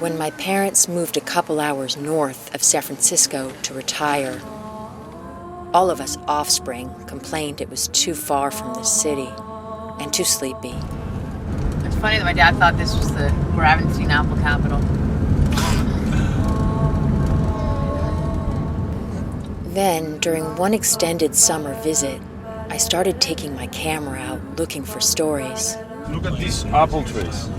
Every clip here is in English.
When my parents moved a couple hours north of San Francisco to retire, all of us offspring complained it was too far from the city and too sleepy. It's funny that my dad thought this was the gravity apple capital. Then, during one extended summer visit, I started taking my camera out looking for stories. Look at these apple trees.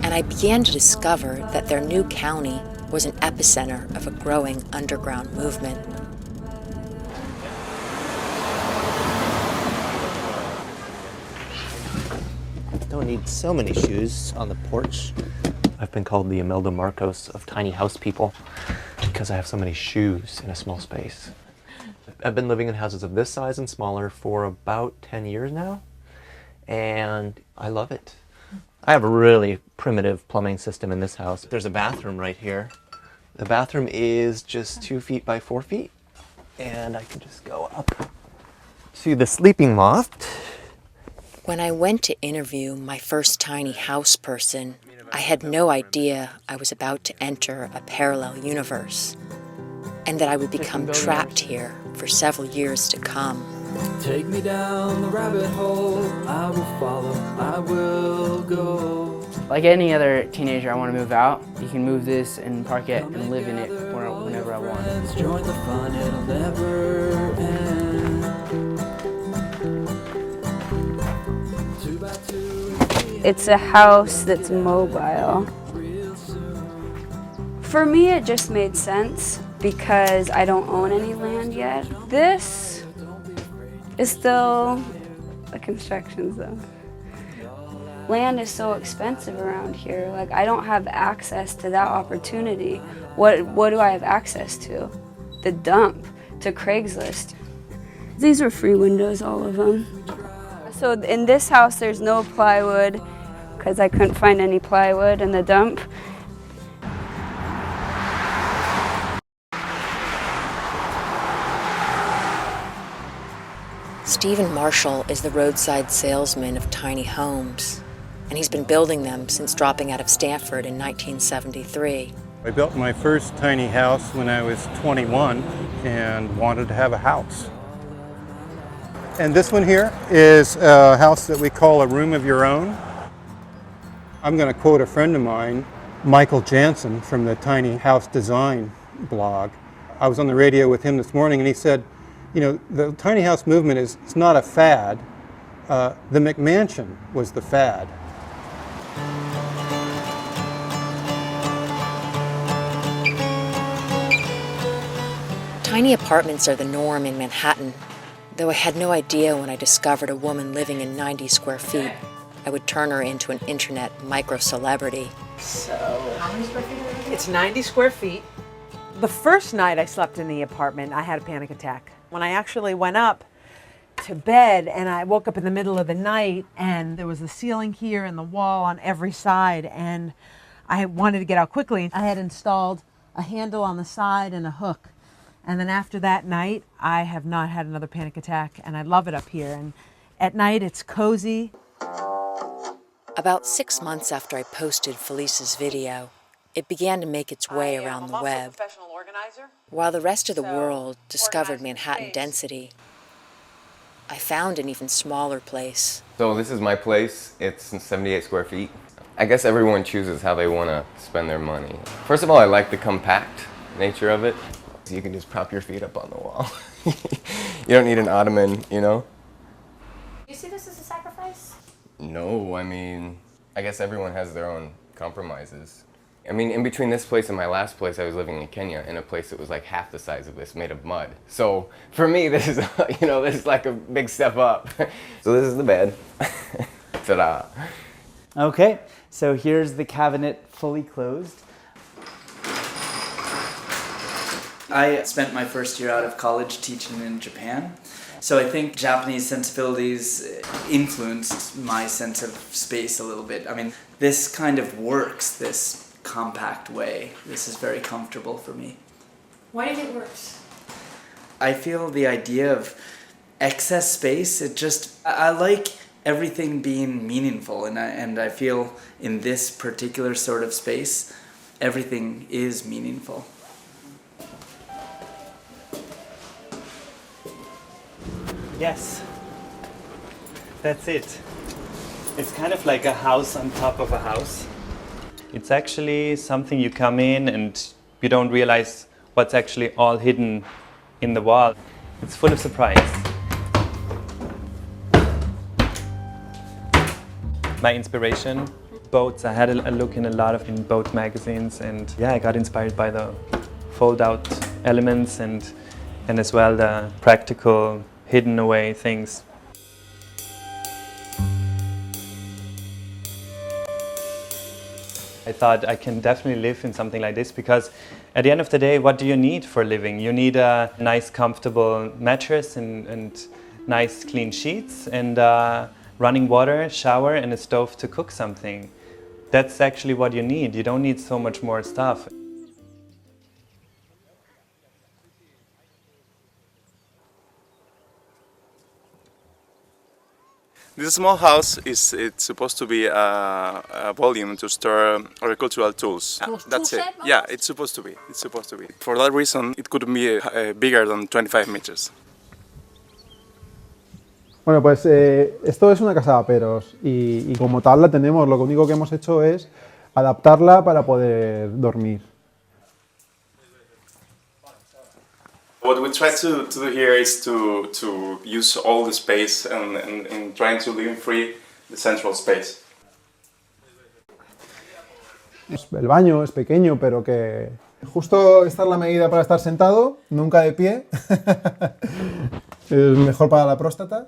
And I began to discover that their new county was an epicenter of a growing underground movement. Don't need so many shoes on the porch. I've been called the Imelda Marcos of tiny house people because I have so many shoes in a small space. I've been living in houses of this size and smaller for about 10 years now, and I love it. I have a really primitive plumbing system in this house. There's a bathroom right here. The bathroom is just 2 feet by 4 feet, and I can just go up to the sleeping loft. When I went to interview my first tiny house person, I had no idea I was about to enter a parallel universe, and that I would become trapped here for several years to come. Take me down the rabbit hole, I will follow, I will go. Like any other teenager, I want to move out. You can move this and park it and live in it whenever I want. Join the fun, it'll never end. 2 by 2. It's a house that's mobile. For me, it just made sense because I don't own any land yet. This is still a construction zone. Land is so expensive around here. Like, I don't have access to that opportunity. What do I have access to? The dump, to Craigslist. These are free windows, all of them. So in this house, there's no plywood because I couldn't find any plywood in the dump. Stephen Marshall is the roadside salesman of tiny homes, and he's been building them since dropping out of Stanford in 1973. I built my first tiny house when I was 21 and wanted to have a house. And this one here is a house that we call a room of your own. I'm going to quote a friend of mine, Michael Jansen from the Tiny House Design blog. I was on the radio with him this morning and he said, you know, the tiny house movement is not a fad. The McMansion was the fad. Tiny apartments are the norm in Manhattan, though I had no idea when I discovered a woman living in 90 square feet, I would turn her into an internet micro-celebrity. So, how many square feet? It's 90 square feet. The first night I slept in the apartment, I had a panic attack. When I actually went up to bed and I woke up in the middle of the night and there was the ceiling here and the wall on every side and I wanted to get out quickly. I had installed a handle on the side and a hook. And then after that night, I have not had another panic attack and I love it up here. And at night it's cozy. About 6 months after I posted Felice's video, it began to make its way around the web. While the rest of the world discovered Manhattan density, I found an even smaller place. So this is my place. It's 78 square feet. I guess everyone chooses how they want to spend their money. First of all, I like the compact nature of it. You can just prop your feet up on the wall. You don't need an ottoman, you know? Do you see this as a sacrifice? No, I mean, I guess everyone has their own compromises. I mean, in between this place and my last place, I was living in Kenya in a place that was like half the size of this, made of mud. So for me, this is, you know, this is like a big step up. So this is the bed. Ta-da. Okay, so here's the cabinet fully closed. I spent my first year out of college teaching in Japan. So I think Japanese sensibilities influenced my sense of space a little bit. I mean, this kind of works, this compact way. This is very comfortable for me. Why do you think it works? I feel the idea of excess space, I like everything being meaningful, and I feel in this particular sort of space, everything is meaningful. Yes, that's it. It's kind of like a house on top of a house. It's actually something you come in and you don't realize what's actually all hidden in the wall. It's full of surprise. My inspiration, boats. I had a look in a lot of boat magazines, and yeah, I got inspired by the fold-out elements and as well the practical, hidden away things. I thought I can definitely live in something like this because at the end of the day, what do you need for living? You need a nice, comfortable mattress and nice, clean sheets and running water, shower, and a stove to cook something. That's actually what you need. You don't need so much more stuff. This small house it's supposed to be a volume to store agricultural tools. That's it. Yeah, it's supposed to be. It's supposed to be. For that reason, it couldn't be bigger than 25 meters. Bueno, pues esto es una casa de aperos y como tal la tenemos. Lo único que hemos hecho es adaptarla para poder dormir. What we try to do here is to use all the space and trying to leave free the central space. El baño es pequeño, pero que justo esta es la medida para estar sentado, nunca de pie. Es mejor para la próstata.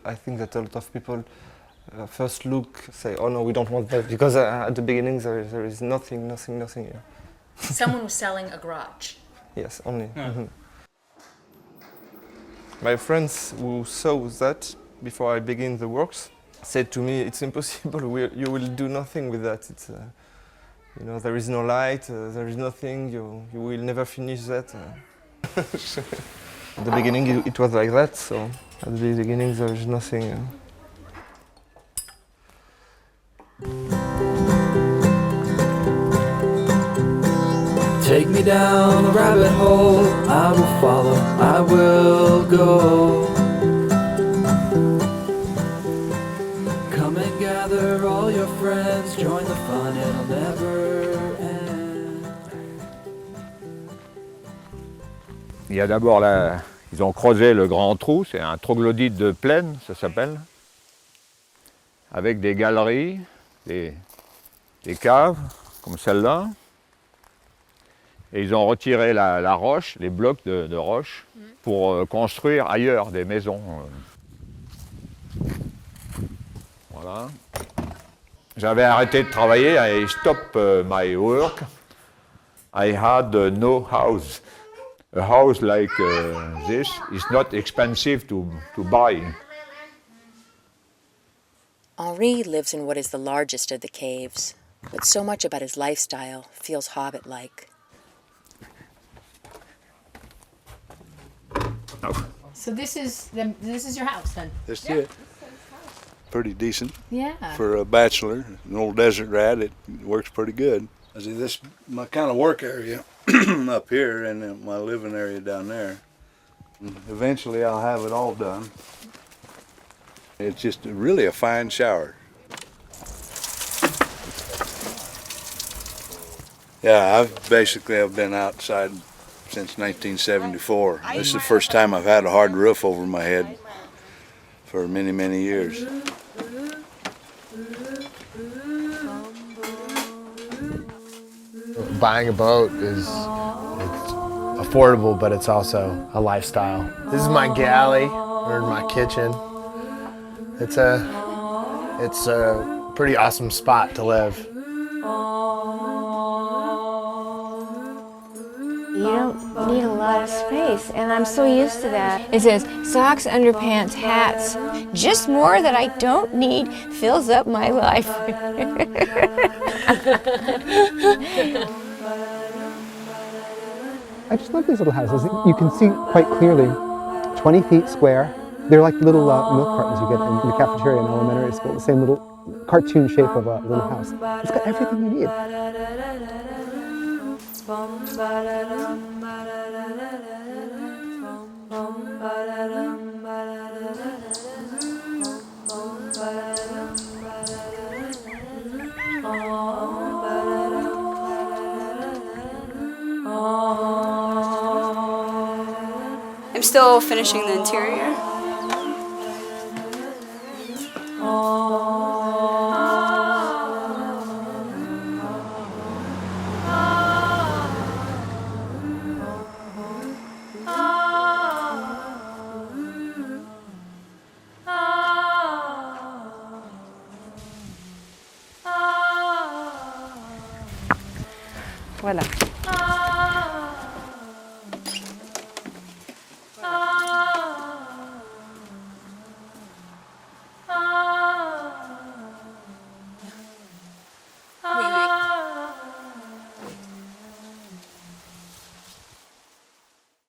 I think that a lot of people first look, say, oh no, we don't want that, because at the beginning there is nothing here. Someone was selling a garage. Yes, only. Mm-hmm. My friends who saw that before I begin the works said to me, it's impossible, you will do nothing with that. It's, you know, there is no light, there is nothing, you will never finish that. At the beginning it was like that, so at the beginning there is nothing. Take me down the rabbit hole, I will follow, I will go. Come and gather all your friends, join the fun, it'll never end. Il y a d'abord ils ont creusé le grand trou, c'est un troglodyte de plaine, ça s'appelle, avec des galeries, des caves, comme celle-là. Et ils ont retiré la roche, les blocs de roche, pour construire ailleurs des maisons. Voilà. J'avais arrêté de travailler, I stopped my work. I had no house. A house like this is not expensive to buy. Henri lives in what is the largest of the caves, but so much about his lifestyle feels hobbit-like. So this is your house then? That's it. Pretty decent. Yeah. For a bachelor, an old desert rat, it works pretty good. I see this my kind of work area up here, and then my living area down there. And eventually, I'll have it all done. It's just really a fine shower. Yeah, I've been outside since 1974. This is the first time I've had a hard roof over my head for many, many years. Buying a boat is affordable, but it's also a lifestyle. This is my galley or my kitchen. It's a pretty awesome spot to live. You don't need a lot of space, and I'm so used to that. It says socks, underpants, hats, just more that I don't need fills up my life. I just love these little houses. You can see quite clearly 20 feet square, They're like little milk cartons you get in the cafeteria in elementary school, the same little cartoon shape of a little house. It's got everything you need. I'm still finishing the interior. Voilà.